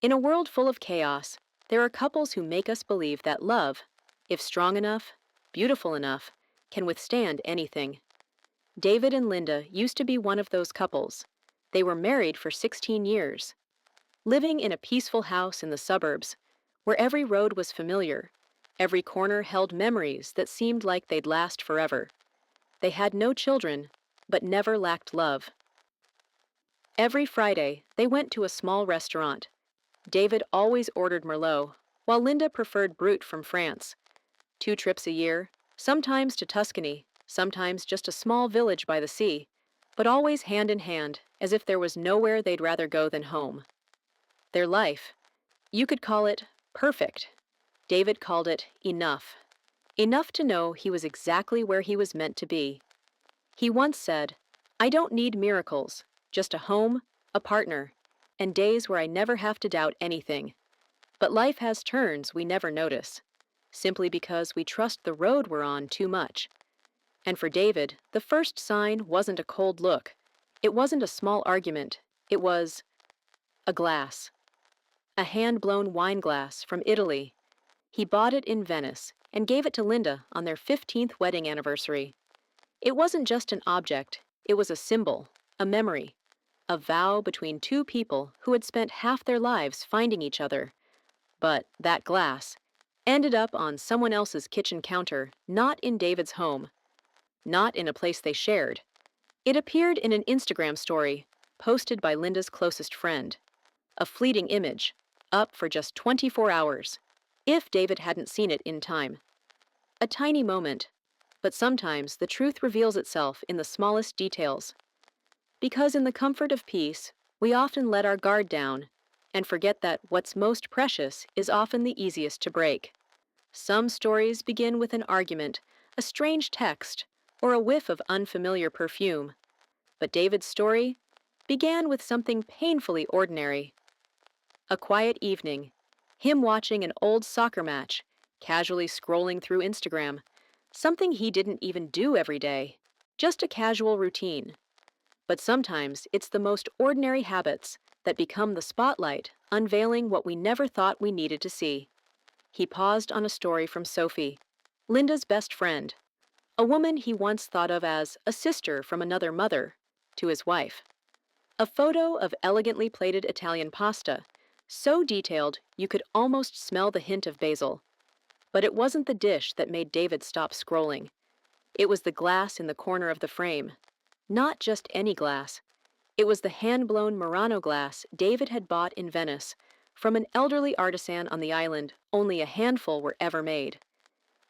In a world full of chaos, there are couples who make us believe that love, if strong enough, beautiful enough, can withstand anything. David and Linda used to be one of those couples. They were married for 16 years, living in a peaceful house in the suburbs, where every road was familiar, every corner held memories that seemed like they'd last forever. They had no children, but never lacked love. Every Friday, they went to a small restaurant. David always ordered Merlot, while Linda preferred Brut from France. 2 trips a year, sometimes to Tuscany, sometimes just a small village by the sea, but always hand in hand, as if there was nowhere they'd rather go than home. Their life, you could call it perfect. David called it enough. Enough to know he was exactly where he was meant to be. He once said, "I don't need miracles, just a home, a partner, and days where I never have to doubt anything." But life has turns we never notice, simply because we trust the road we're on too much. And for David, the first sign wasn't a cold look. It wasn't a small argument. It was a glass. A hand-blown wine glass from Italy. He bought it in Venice and gave it to Linda on their 15th wedding anniversary. It wasn't just an object, it was a symbol, a memory, a vow between two people who had spent half their lives finding each other. But that glass ended up on someone else's kitchen counter, not in David's home, not in a place they shared. It appeared in an Instagram story posted by Linda's closest friend. A fleeting image, up for just 24 hours, if David hadn't seen it in time. A tiny moment, but sometimes the truth reveals itself in the smallest details. Because in the comfort of peace, we often let our guard down and forget that what's most precious is often the easiest to break. Some stories begin with an argument, a strange text, or a whiff of unfamiliar perfume. But David's story began with something painfully ordinary. A quiet evening, him watching an old soccer match, casually scrolling through Instagram, something he didn't even do every day, just a casual routine. But sometimes it's the most ordinary habits that become the spotlight, unveiling what we never thought we needed to see. He paused on a story from Sophie, Linda's best friend, a woman he once thought of as a sister from another mother, to his wife. A photo of elegantly plated Italian pasta, so detailed you could almost smell the hint of basil. But it wasn't the dish that made David stop scrolling. It was the glass in the corner of the frame. Not just any glass. It was the hand-blown Murano glass David had bought in Venice from an elderly artisan on the island. Only a handful were ever made.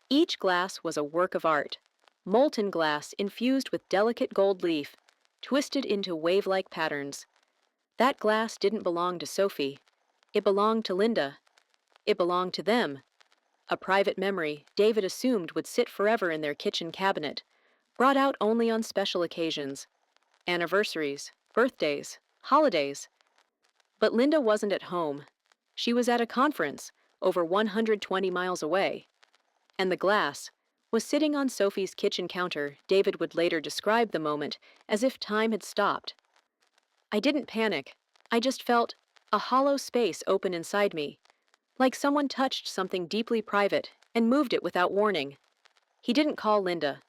Each glass was a work of art, molten glass infused with delicate gold leaf, twisted into wave-like patterns. That glass didn't belong to Sophie. It belonged to Linda. It belonged to them. A private memory David assumed would sit forever in their kitchen cabinet, brought out only on special occasions. Anniversaries, birthdays, holidays. But Linda wasn't at home. She was at a conference over 120 miles away. And the glass was sitting on Sophie's kitchen counter. David would later describe the moment as if time had stopped. "I didn't panic. I just felt a hollow space open inside me, like someone touched something deeply private and moved it without warning." He didn't call Linda,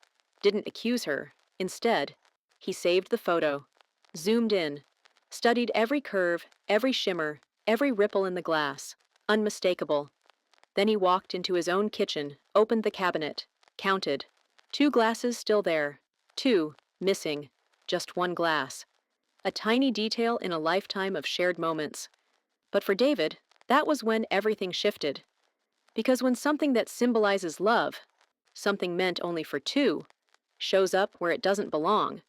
didn't accuse her. Instead, he saved the photo, zoomed in, studied every curve, every shimmer, every ripple in the glass, unmistakable. Then he walked into his own kitchen, opened the cabinet, counted. 2 glasses still there, 2 missing, just 1 glass. A tiny detail in a lifetime of shared moments. But for David, that was when everything shifted. Because when something that symbolizes love, something meant only for 2, shows up where it doesn't belong,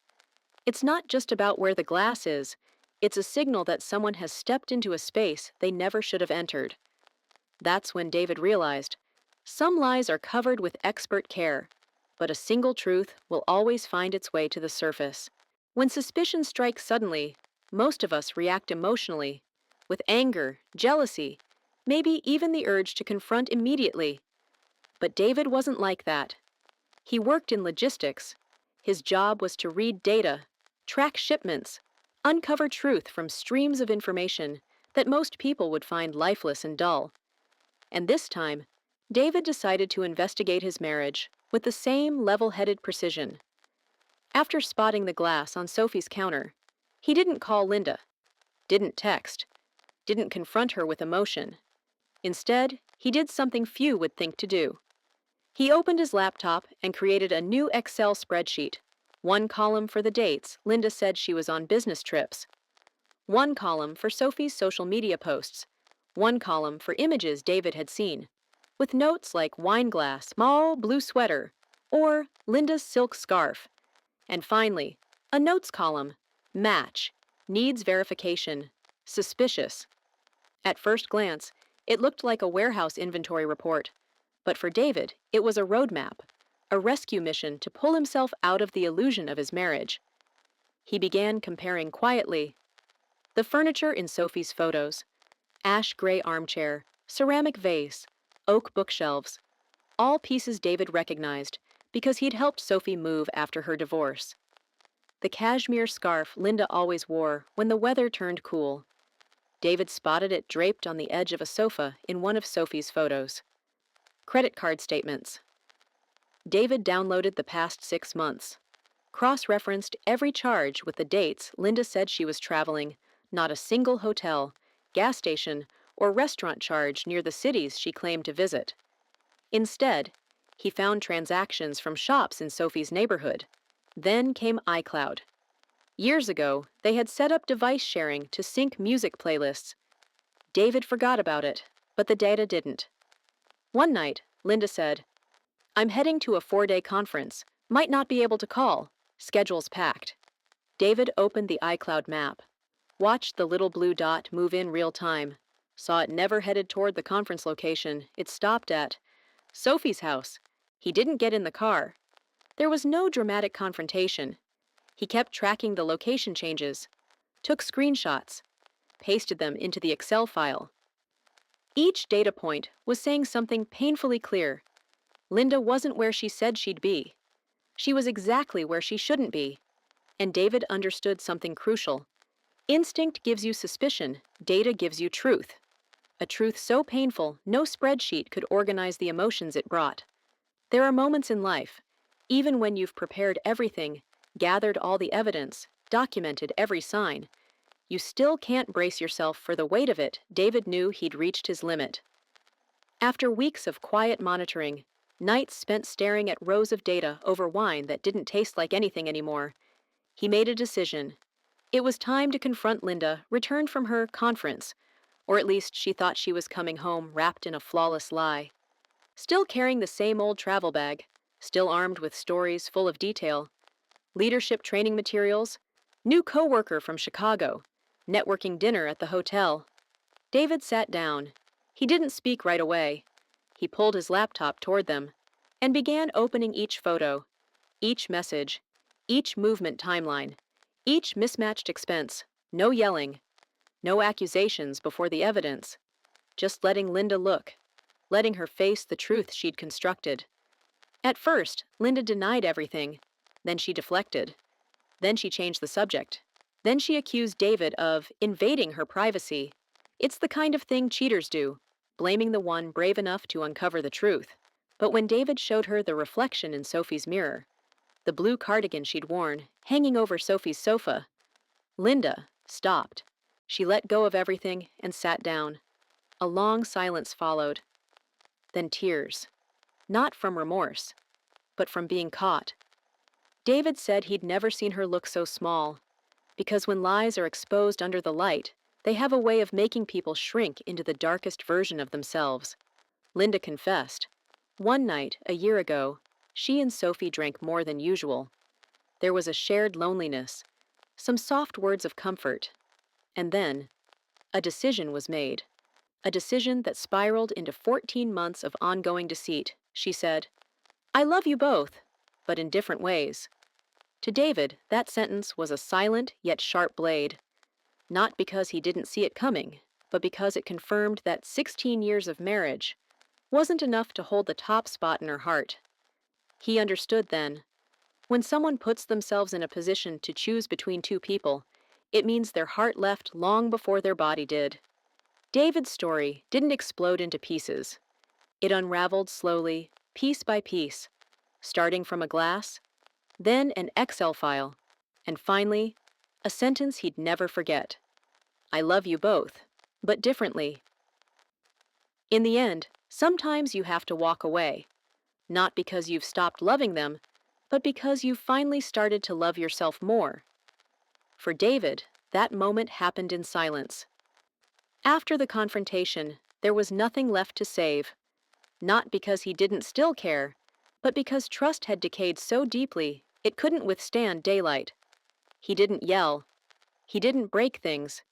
it's not just about where the glass is, it's a signal that someone has stepped into a space they never should have entered. That's when David realized, some lies are covered with expert care, but a single truth will always find its way to the surface. When suspicion strikes suddenly, most of us react emotionally, with anger, jealousy, maybe even the urge to confront immediately. But David wasn't like that. He worked in logistics. His job was to read data, track shipments, uncover truth from streams of information that most people would find lifeless and dull. And this time, David decided to investigate his marriage with the same level-headed precision. After spotting the glass on Sophie's counter, he didn't call Linda, didn't text, didn't confront her with emotion. Instead, he did something few would think to do. He opened his laptop and created a new Excel spreadsheet. One column for the dates Linda said she was on business trips. One column for Sophie's social media posts. One column for images David had seen, with notes like wine glass, small blue sweater, or Linda's silk scarf. And finally, a notes column, match, needs verification, suspicious. At first glance, it looked like a warehouse inventory report, but for David, it was a roadmap, a rescue mission to pull himself out of the illusion of his marriage. He began comparing quietly. The furniture in Sophie's photos, ash gray armchair, ceramic vase, oak bookshelves, all pieces David recognized because he'd helped Sophie move after her divorce. The cashmere scarf Linda always wore when the weather turned cool. David spotted it draped on the edge of a sofa in one of Sophie's photos. Credit card statements. David downloaded the past 6 months, cross-referenced every charge with the dates Linda said she was traveling, not a single hotel, gas station, or restaurant charge near the cities she claimed to visit. Instead, he found transactions from shops in Sophie's neighborhood. Then came iCloud. Years ago, they had set up device sharing to sync music playlists. David forgot about it, but the data didn't. One night, Linda said, "I'm heading to a 4-day conference. Might not be able to call. Schedule's packed." David opened the iCloud map, watched the little blue dot move in real time, saw it never headed toward the conference location. It stopped at Sophie's house. He didn't get in the car. There was no dramatic confrontation. He kept tracking the location changes, took screenshots, pasted them into the Excel file. Each data point was saying something painfully clear. Linda wasn't where she said she'd be. She was exactly where she shouldn't be. And David understood something crucial. Instinct gives you suspicion, data gives you truth. A truth so painful, no spreadsheet could organize the emotions it brought. There are moments in life, even when you've prepared everything, gathered all the evidence, documented every sign, you still can't brace yourself for the weight of it. David knew he'd reached his limit. After weeks of quiet monitoring, nights spent staring at rows of data over wine that didn't taste like anything anymore, he made a decision. It was time to confront Linda, returned from her conference, or at least she thought she was coming home wrapped in a flawless lie. Still carrying the same old travel bag, still armed with stories full of detail, leadership training materials, new coworker from Chicago, networking dinner at the hotel. David sat down. He didn't speak right away. He pulled his laptop toward them and began opening each photo, each message, each movement timeline, each mismatched expense. No yelling, no accusations before the evidence, just letting Linda look, letting her face the truth she'd constructed. At first, Linda denied everything. Then she deflected. Then she changed the subject. Then she accused David of invading her privacy. It's the kind of thing cheaters do, blaming the one brave enough to uncover the truth. But when David showed her the reflection in Sophie's mirror, the blue cardigan she'd worn, hanging over Sophie's sofa, Linda stopped. She let go of everything and sat down. A long silence followed. Then tears. Not from remorse, but from being caught. David said he'd never seen her look so small, because when lies are exposed under the light, they have a way of making people shrink into the darkest version of themselves. Linda confessed. One night, a year ago, she and Sophie drank more than usual. There was a shared loneliness, some soft words of comfort, and then a decision was made. A decision that spiraled into 14 months of ongoing deceit. She said, "I love you both, but in different ways." To David, that sentence was a silent yet sharp blade. Not because he didn't see it coming, but because it confirmed that 16 years of marriage wasn't enough to hold the top spot in her heart. He understood then. When someone puts themselves in a position to choose between two people, it means their heart left long before their body did. David's story didn't explode into pieces. It unraveled slowly, piece by piece, starting from a glass, then an Excel file, and finally, a sentence he'd never forget. I love you both, but differently. In the end, sometimes you have to walk away, not because you've stopped loving them, but because you've finally started to love yourself more. For David, that moment happened in silence. After the confrontation, there was nothing left to save, not because he didn't still care, but because trust had decayed so deeply it couldn't withstand daylight. He didn't yell. He didn't break things.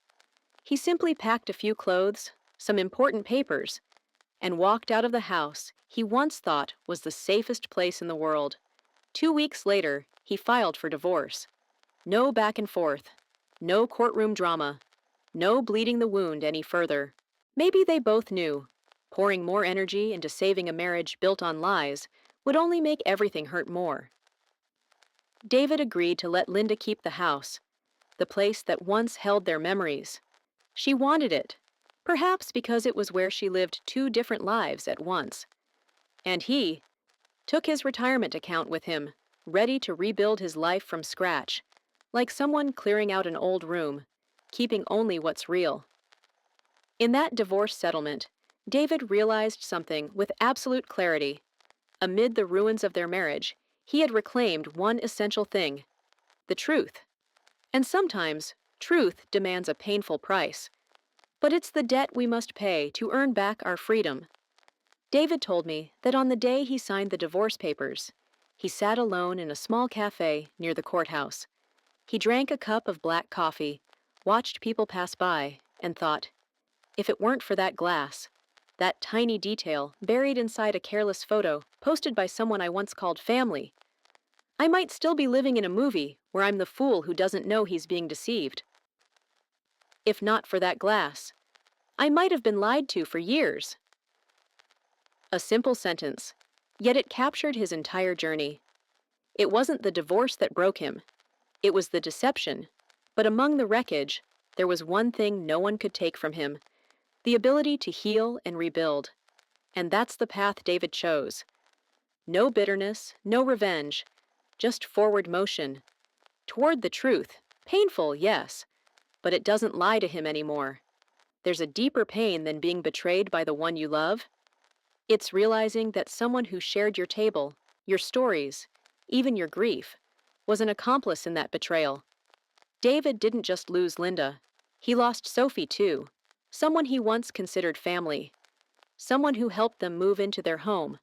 He simply packed a few clothes, some important papers, and walked out of the house he once thought was the safest place in the world. 2 weeks later, he filed for divorce. No back and forth. No courtroom drama. No bleeding the wound any further. Maybe they both knew. Pouring more energy into saving a marriage built on lies would only make everything hurt more. David agreed to let Linda keep the house, the place that once held their memories. She wanted it, perhaps because it was where she lived two different lives at once. And he took his retirement account with him, ready to rebuild his life from scratch, like someone clearing out an old room, keeping only what's real. In that divorce settlement, David realized something with absolute clarity. Amid the ruins of their marriage, he had reclaimed one essential thing: the truth. And sometimes, truth demands a painful price. But it's the debt we must pay to earn back our freedom. David told me that on the day he signed the divorce papers, he sat alone in a small cafe near the courthouse. He drank a cup of black coffee, watched people pass by, and thought, if it weren't for that glass, that tiny detail buried inside a careless photo posted by someone I once called family, I might still be living in a movie where I'm the fool who doesn't know he's being deceived. If not for that glass, I might have been lied to for years. A simple sentence, yet it captured his entire journey. It wasn't the divorce that broke him. It was the deception. But among the wreckage, there was one thing no one could take from him: the ability to heal and rebuild. And that's the path David chose. No bitterness, no revenge, just forward motion. Toward the truth. Painful, yes, but it doesn't lie to him anymore. There's a deeper pain than being betrayed by the one you love. It's realizing that someone who shared your table, your stories, even your grief, was an accomplice in that betrayal. David didn't just lose Linda. He lost Sophie, too. Someone he once considered family. Someone who helped them move into their home,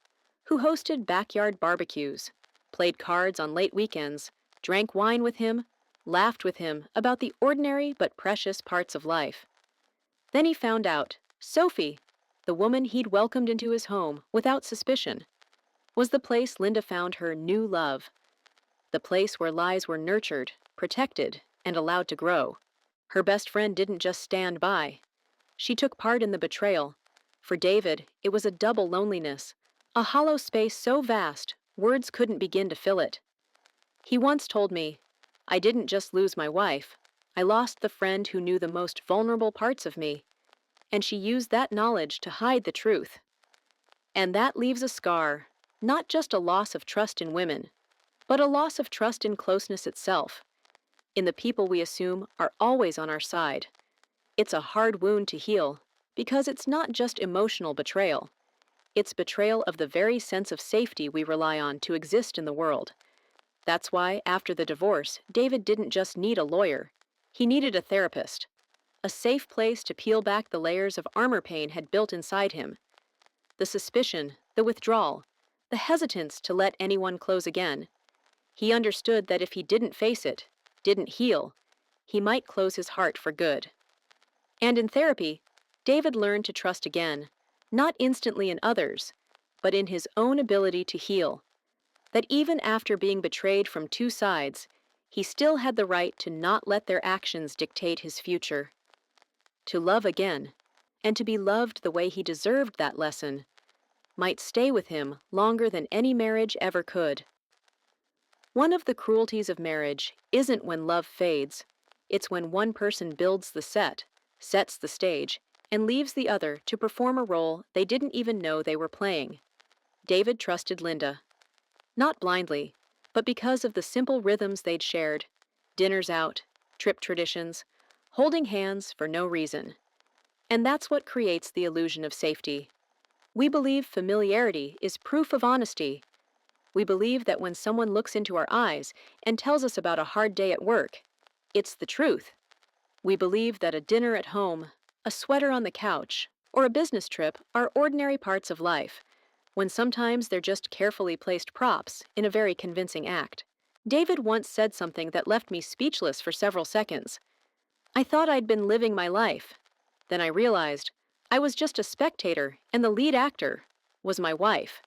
who hosted backyard barbecues, played cards on late weekends, drank wine with him, laughed with him about the ordinary but precious parts of life. Then he found out Sophie, the woman he'd welcomed into his home without suspicion, was the place Linda found her new love, the place where lies were nurtured, protected, and allowed to grow. Her best friend didn't just stand by. She took part in the betrayal. For David, it was a double loneliness, a hollow space so vast, words couldn't begin to fill it. He once told me, I didn't just lose my wife, I lost the friend who knew the most vulnerable parts of me, and she used that knowledge to hide the truth. And that leaves a scar, not just a loss of trust in women, but a loss of trust in closeness itself, in the people we assume are always on our side. It's a hard wound to heal, because it's not just emotional betrayal. It's betrayal of the very sense of safety we rely on to exist in the world. That's why, after the divorce, David didn't just need a lawyer. He needed a therapist. A safe place to peel back the layers of armor Pain had built inside him. The suspicion, the withdrawal, the hesitance to let anyone close again. He understood that if he didn't face it, didn't heal, he might close his heart for good. And in therapy, David learned to trust again, not instantly in others, but in his own ability to heal. That even after being betrayed from two sides, he still had the right to not let their actions dictate his future. To love again, and to be loved the way he deserved that lesson, might stay with him longer than any marriage ever could. One of the cruelties of marriage isn't when love fades. It's when one person builds the set, sets the stage, and leaves the other to perform a role they didn't even know they were playing. David trusted Linda, not blindly, but because of the simple rhythms they'd shared: dinners out, trip traditions, holding hands for no reason. And that's what creates the illusion of safety. We believe familiarity is proof of honesty. We believe that when someone looks into our eyes and tells us about a hard day at work, it's the truth. We believe that a dinner at home, a sweater on the couch, or a business trip are ordinary parts of life, when sometimes they're just carefully placed props in a very convincing act. David once said something that left me speechless for several seconds. I thought I'd been living my life. Then I realized I was just a spectator, and the lead actor was my wife.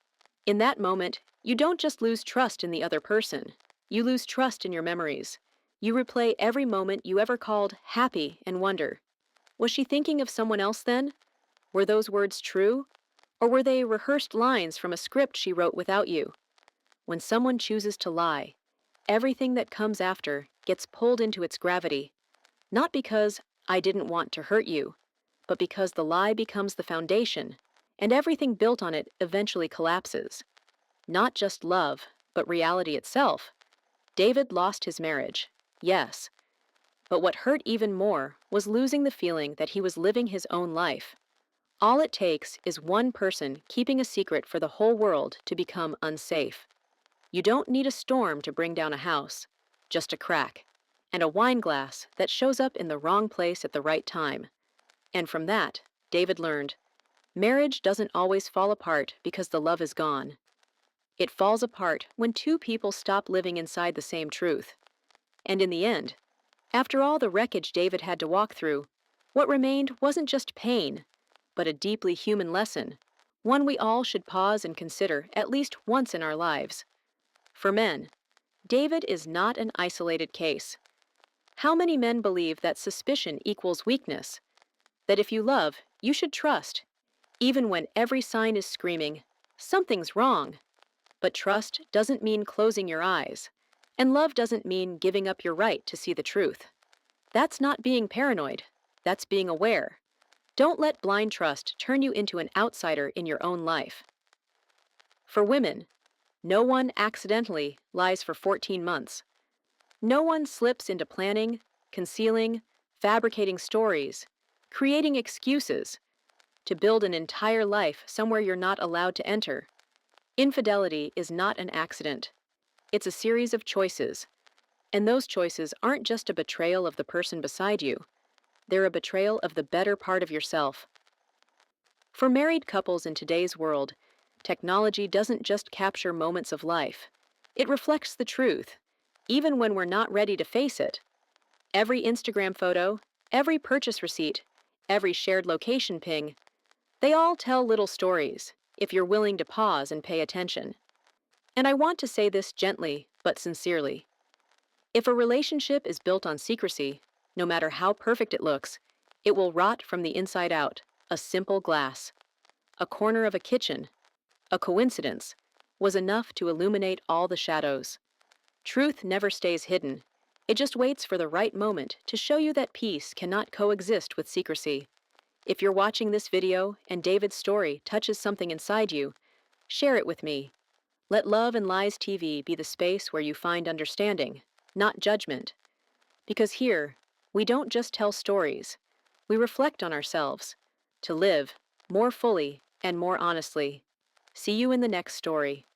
In that moment, you don't just lose trust in the other person, you lose trust in your memories. You replay every moment you ever called happy and wonder, was she thinking of someone else then? Were those words true? Or were they rehearsed lines from a script she wrote without you? When someone chooses to lie, everything that comes after gets pulled into its gravity, not because I didn't want to hurt you, but because the lie becomes the foundation, and everything built on it eventually collapses. Not just love, but reality itself. David lost his marriage, yes, but what hurt even more was losing the feeling that he was living his own life. All it takes is one person keeping a secret for the whole world to become unsafe. You don't need a storm to bring down a house, just a crack, and a wine glass that shows up in the wrong place at the right time. And from that, David learned, marriage doesn't always fall apart because the love is gone. It falls apart when two people stop living inside the same truth. And in the end, after all the wreckage David had to walk through, what remained wasn't just pain, but a deeply human lesson, one we all should pause and consider at least once in our lives. For men, David is not an isolated case. How many men believe that suspicion equals weakness? That if you love, you should trust, even when every sign is screaming, something's wrong. But trust doesn't mean closing your eyes, and love doesn't mean giving up your right to see the truth. That's not being paranoid, that's being aware. Don't let blind trust turn you into an outsider in your own life. For women, no one accidentally lies for 14 months. No one slips into planning, concealing, fabricating stories, creating excuses to build an entire life somewhere you're not allowed to enter. Infidelity is not an accident. It's a series of choices. And those choices aren't just a betrayal of the person beside you. They're a betrayal of the better part of yourself. For married couples in today's world, technology doesn't just capture moments of life. It reflects the truth, even when we're not ready to face it. Every Instagram photo, every purchase receipt, every shared location ping, they all tell little stories, if you're willing to pause and pay attention. And I want to say this gently, but sincerely. If a relationship is built on secrecy, no matter how perfect it looks, it will rot from the inside out. A simple glass, a corner of a kitchen, a coincidence, was enough to illuminate all the shadows. Truth never stays hidden. It just waits for the right moment to show you that peace cannot coexist with secrecy. If you're watching this video and David's story touches something inside you, share it with me. Let Love and Lies TV be the space where you find understanding, not judgment. Because here, we don't just tell stories, we reflect on ourselves to live more fully and more honestly. See you in the next story.